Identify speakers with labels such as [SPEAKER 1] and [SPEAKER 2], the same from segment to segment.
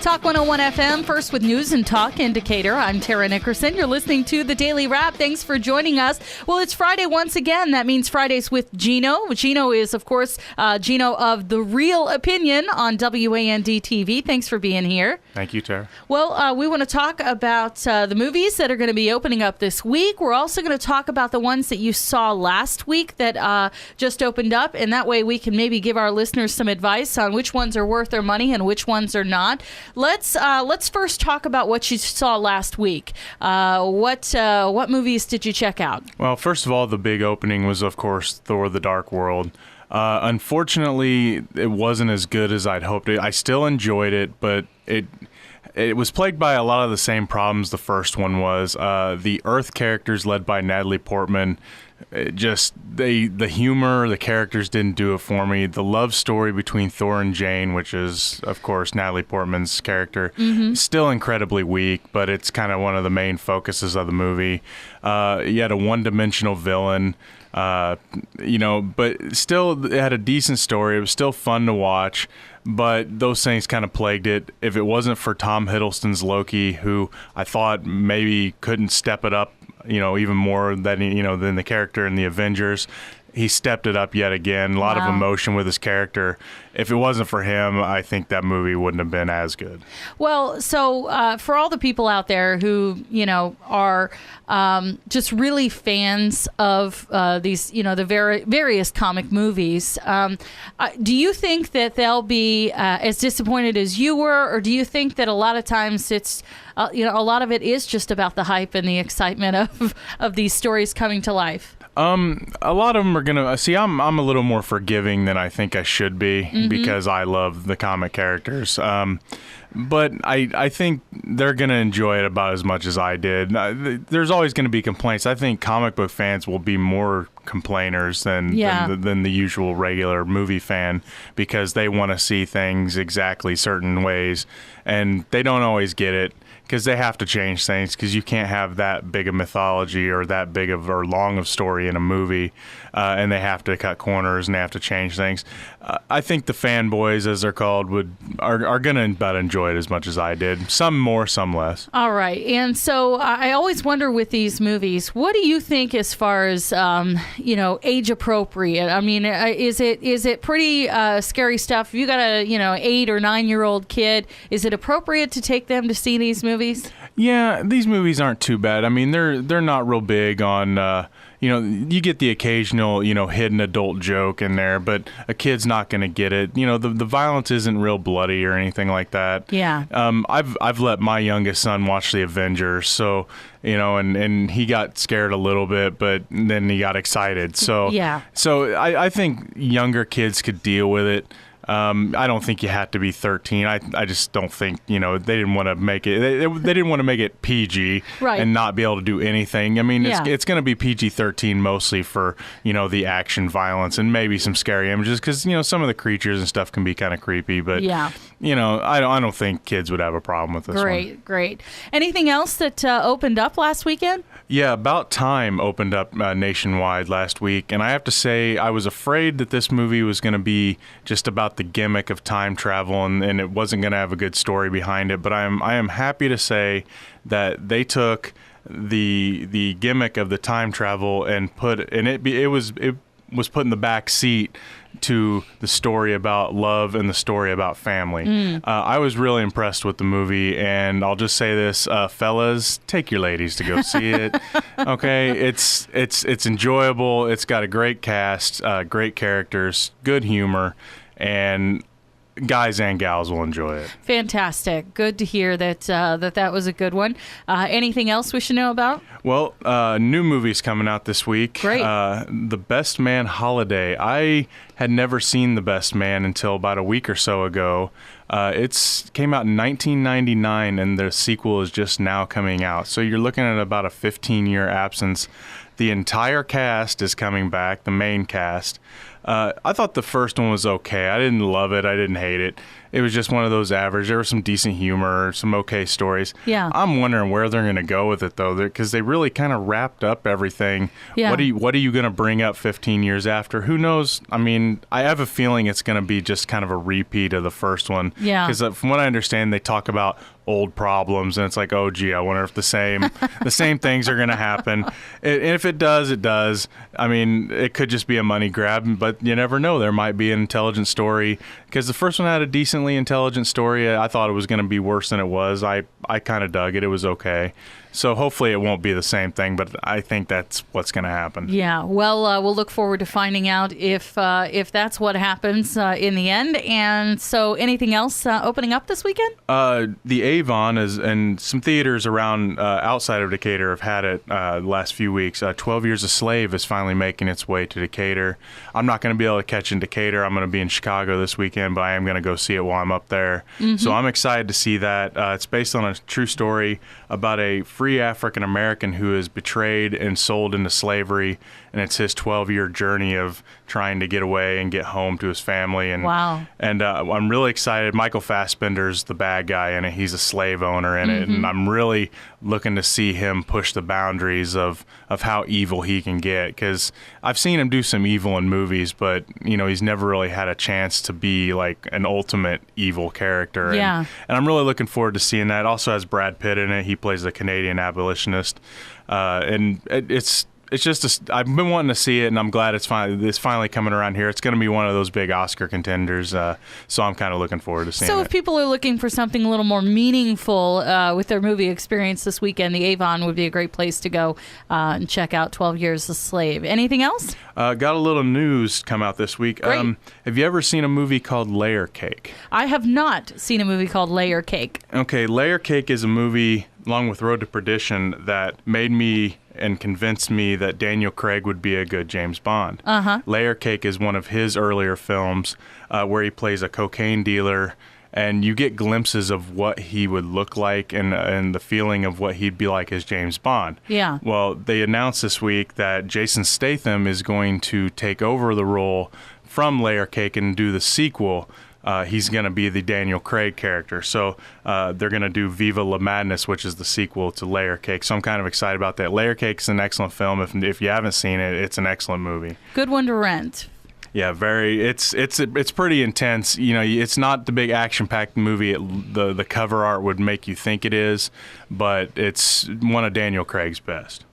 [SPEAKER 1] Talk 101 FM, first with news and talk indicator. I'm Tara Nickerson. You're listening to The Daily Wrap. Thanks for joining us. Well, it's Friday once again. That means Fridays with Geno. Geno is, of course, Geno of The Real Opinion on WAND TV. Thanks for being here.
[SPEAKER 2] Thank you, Tara.
[SPEAKER 1] Well, we want to talk about the movies that are going to be opening up this week. We're also going to talk about the ones that you saw last week that just opened up, and that way we can maybe give our listeners some advice on which ones are worth their money and which ones are not. Let's first talk about what you saw last week. What movies did you check out?
[SPEAKER 2] Well, first of all, the big opening was, of course, Thor: The Dark World. Unfortunately, it wasn't as good as I'd hoped. I still enjoyed it, but it was plagued by a lot of the same problems the first one was. The Earth characters led by Natalie Portman, the humor, the characters didn't do it for me. The love story between Thor and Jane, which is, of course, Natalie Portman's character, still incredibly weak, but it's kind of one of the main focuses of the movie. You had a one-dimensional villain, but still it had a decent story. It was still fun to watch, but those things kind of plagued it. If it wasn't for Tom Hiddleston's Loki, who I thought maybe couldn't step it up, even more than the character in the Avengers, he stepped it up yet again. A lot of emotion with his character. If it wasn't for him, I think that movie wouldn't have been as good.
[SPEAKER 1] Well, so for all the people out there who, are just really fans of these, the various comic movies, do you think that they'll be as disappointed as you were, or do you think that a lot of times it's, a lot of it is just about the hype and the excitement of these stories coming to life?
[SPEAKER 2] A lot of them are gonna see. I'm a little more forgiving than I think I should be because I love the comic characters. But I think they're gonna enjoy it about as much as I did. There's always gonna be complaints. I think comic book fans will be more complainers than the usual regular movie fan, because they want to see things exactly certain ways, and they don't always get it, because they have to change things, because you can't have that big of mythology or that big of or long of story in a movie, and they have to cut corners and they have to change things. I think the fanboys, as they're called, are going to about enjoy it as much as I did. Some more, some less.
[SPEAKER 1] All right. And so I always wonder with these movies, what do you think as far as, age appropriate? I mean, is it pretty scary stuff? If you got a, 8 or 9-year-old kid, is it appropriate to take them to see these movies?
[SPEAKER 2] Yeah, these movies aren't too bad. I mean, they're not real big on, you get the occasional, hidden adult joke in there, but a kid's not going to get it. The violence isn't real bloody or anything like that.
[SPEAKER 1] Yeah.
[SPEAKER 2] I've let my youngest son watch the Avengers, so, and he got scared a little bit, but then he got excited. So,
[SPEAKER 1] yeah.
[SPEAKER 2] So I think younger kids could deal with it. I don't think you have to be 13. I just don't think, they didn't want to make it. They didn't want to make it PG and not be able to do anything. I mean, it's going to be PG-13 mostly for, the action, violence, and maybe some scary images, because, some of the creatures and stuff can be kind of creepy. But, I don't think kids would have a problem with this one.
[SPEAKER 1] Great. Anything else that opened up last weekend?
[SPEAKER 2] Yeah, About Time opened up nationwide last week, and I have to say I was afraid that this movie was going to be just about the gimmick of time travel, and it wasn't going to have a good story behind it. But I am happy to say that they took the gimmick of the time travel and it was put in the back seat to the story about love and the story about family. I was really impressed with the movie, and I'll just say this, fellas, take your ladies to go see it. Okay, it's enjoyable. It's got a great cast, great characters, good humor, and guys and gals will enjoy it.
[SPEAKER 1] Fantastic. Good to hear that that was a good one. Anything else we should know about?
[SPEAKER 2] Well, new movies coming out this week.
[SPEAKER 1] Great.
[SPEAKER 2] The Best Man Holiday. I had never seen The Best Man until about a week or so ago. It came out in 1999, and the sequel is just now coming out. So you're looking at about a 15-year absence. The entire cast is coming back, the main cast. I thought the first one was okay. I didn't love it. I didn't hate it. It was just one of those average. There was some decent humor, some okay stories.
[SPEAKER 1] Yeah.
[SPEAKER 2] I'm wondering where they're going to go with it, though, because they really kind of wrapped up everything.
[SPEAKER 1] Yeah.
[SPEAKER 2] What are you going to bring up 15 years after? Who knows? I mean, I have a feeling it's going to be just kind of a repeat of the first one.
[SPEAKER 1] Yeah.
[SPEAKER 2] Because from what I understand, they talk about old problems, and it's like, oh, gee, I wonder if the same things are going to happen. And if it does, it does. I mean, it could just be a money grab, but you never know. There might be an intelligent story, because the first one had a decently intelligent story. I thought it was going to be worse than it was. I kind of dug it. It was okay. So hopefully it won't be the same thing, but I think that's what's going to happen. Yeah.
[SPEAKER 1] Well, we'll look forward to finding out if that's what happens in the end. And so, anything else opening up this weekend?
[SPEAKER 2] The Avon is, and some theaters around outside of Decatur have had it the last few weeks. 12 Years a Slave is finally making its way to Decatur. I'm not going to be able to catch in Decatur. I'm going to be in Chicago this weekend, but I am going to go see it while I'm up there. Mm-hmm. So I'm excited to see that. It's based on a true story about a free African American who is betrayed and sold into slavery, and it's his 12-year journey of trying to get away and get home to his family. And
[SPEAKER 1] wow! And
[SPEAKER 2] I'm really excited. Michael Fassbender's the bad guy in it. He's a slave owner in it, and I'm really looking to see him push the boundaries of how evil he can get, because I've seen him do some evil in movies, but he's never really had a chance to be like an ultimate evil character.
[SPEAKER 1] Yeah.
[SPEAKER 2] And I'm really looking forward to seeing that. It also has Brad Pitt in it. He plays the Canadian abolitionist, and it's just I've been wanting to see it, and I'm glad it's finally coming around here. It's going to be one of those big Oscar contenders, so I'm kind of looking forward to seeing it.
[SPEAKER 1] So if people are looking for something a little more meaningful with their movie experience this weekend, the Avon would be a great place to go and check out 12 Years a Slave. Anything else?
[SPEAKER 2] Got a little news come out this week.
[SPEAKER 1] Great.
[SPEAKER 2] Have you ever seen a movie called Layer Cake?
[SPEAKER 1] I have not seen a movie called Layer Cake.
[SPEAKER 2] Okay, Layer Cake is a movie, along with Road to Perdition, that made me and convinced me that Daniel Craig would be a good James Bond. Layer Cake is one of his earlier films where he plays a cocaine dealer, and you get glimpses of what he would look like and the feeling of what he'd be like as James Bond.
[SPEAKER 1] Yeah.
[SPEAKER 2] Well, they announced this week that Jason Statham is going to take over the role from Layer Cake and do the sequel. He's going to be the Daniel Craig character. So they're going to do Viva La Madness, which is the sequel to Layer Cake. So I'm kind of excited about that. Layer Cake's an excellent film. If you haven't seen it, it's an excellent movie.
[SPEAKER 1] Good one to rent.
[SPEAKER 2] Yeah, very. It's pretty intense. It's not the big action-packed movie the cover art would make you think it is, but it's one of Daniel Craig's best.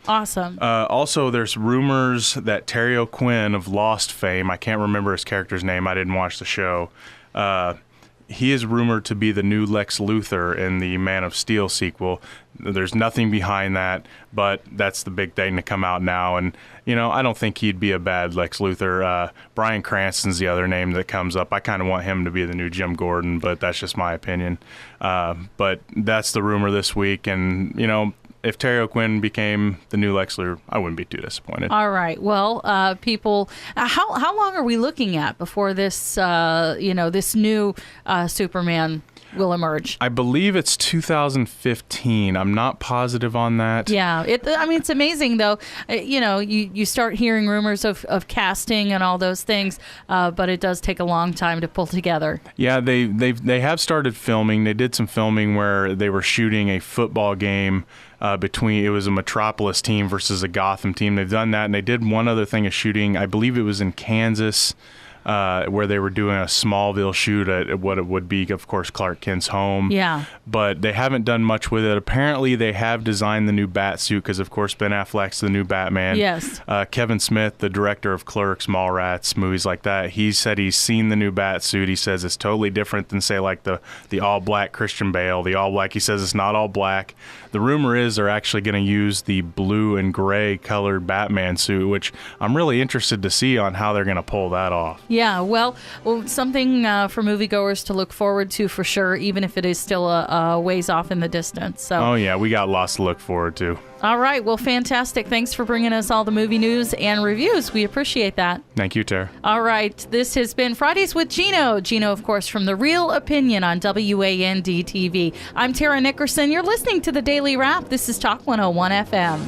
[SPEAKER 1] Awesome.
[SPEAKER 2] Also, there's rumors that Terry O'Quinn of Lost fame, I can't remember his character's name, I didn't watch the show, he is rumored to be the new Lex Luthor in the Man of Steel sequel. There's nothing behind that, but that's the big thing to come out now. And, I don't think he'd be a bad Lex Luthor. Bryan Cranston's the other name that comes up. I kind of want him to be the new Jim Gordon, but that's just my opinion. But that's the rumor this week. And, if Terry O'Quinn became the new Lex Luthor, I wouldn't be too disappointed.
[SPEAKER 1] All right. Well, people, how long are we looking at before this, this new Superman will emerge?
[SPEAKER 2] I believe it's 2015. I'm not positive on that.
[SPEAKER 1] Yeah. It's amazing, though. You start hearing rumors of casting and all those things, but it does take a long time to pull together.
[SPEAKER 2] Yeah, they have started filming. They did some filming where they were shooting a football game it was a Metropolis team versus a Gotham team. They've done that, and they did one other thing of shooting. I believe it was in Kansas, where they were doing a Smallville shoot at what it would be, of course, Clark Kent's home.
[SPEAKER 1] Yeah.
[SPEAKER 2] But they haven't done much with it. Apparently, they have designed the new bat suit because, of course, Ben Affleck's the new Batman.
[SPEAKER 1] Yes.
[SPEAKER 2] Kevin Smith, the director of Clerks, Mallrats, movies like that, he said he's seen the new bat suit. He says it's totally different than, say, like the all-black Christian Bale, the all-black. He says it's not all black. The rumor is they're actually going to use the blue and gray colored Batman suit, which I'm really interested to see on how they're going to pull that off.
[SPEAKER 1] Yeah, well, something for moviegoers to look forward to for sure, even if it is still a ways off in the distance. So.
[SPEAKER 2] Oh, yeah, we got lots to look forward to.
[SPEAKER 1] All right, well, fantastic. Thanks for bringing us all the movie news and reviews. We appreciate that.
[SPEAKER 2] Thank you, Tara.
[SPEAKER 1] All right, this has been Fridays with Geno. Geno, of course, from The Real Opinion on WAND TV. I'm Tara Nickerson. You're listening to The Daily Wrap. This is Talk 101 FM.